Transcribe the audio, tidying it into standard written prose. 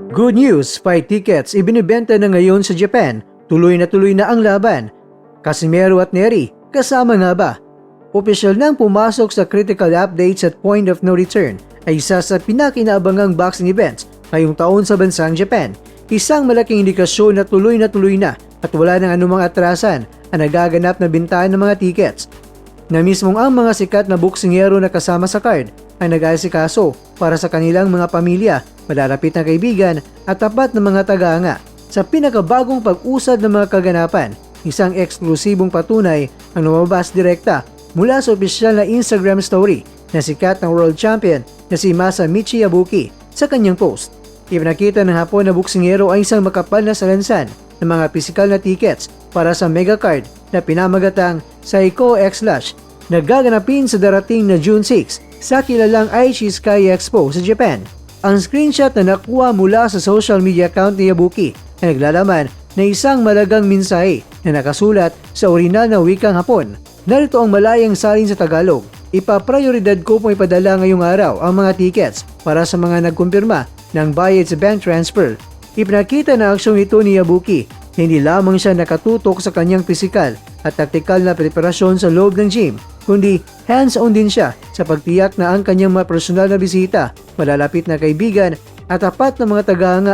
Good news, fight tickets ibinibenta na ngayon sa Japan. Tuloy na ang laban. Casimero at Neri, kasama nga ba? Opisyal nang pumasok sa critical updates at point of no return ay isa sa pinakinaabangang boxing events ngayong taon sa bansang Japan. Isang malaking indikasyon na tuloy na at wala nang anumang atrasan ang nagaganap na bintahan ng mga tickets. Na mismong ang mga sikat na boksingero na kasama sa card ay nag-aasikaso para sa kanilang mga pamilya, malalapit na kaibigan at tapat na mga tagahanga. Sa pinakabagong pag-usad ng mga kaganapan, isang eksklusibong patunay ang lumabas direkta mula sa opisyal na Instagram story na sikat ng world champion na si Masamichi Yabuki sa kanyang post. Ipinakita ng Hapon na boksingero ay isang makapal na salansan ng mga pisikal na tickets para sa mega card na pinamagatang Saiko X-Lash na gaganapin sa darating na June 6 sa kilalang Aichi Sky Expo sa Japan. Ang screenshot na nakuha mula sa social media account ni Yabuki ay naglalaman na isang malagang mensahe na nakasulat sa orihinal na wikang Hapon. Narito ang malayang salin sa Tagalog. Ipaprioridad ko pong ipadala ngayong araw ang mga tickets para sa mga nagkumpirma ng bayad sa bank transfer. Ipinakita na aksyong ito ni Yabuki. Hindi lamang siya nakatutok sa kanyang pisikal at taktikal na preparasyon sa loob ng gym, kundi hands-on din siya sa pagtiyak na ang kanyang mga personal na bisita, malalapit na kaibigan at tapat na mga tagahanga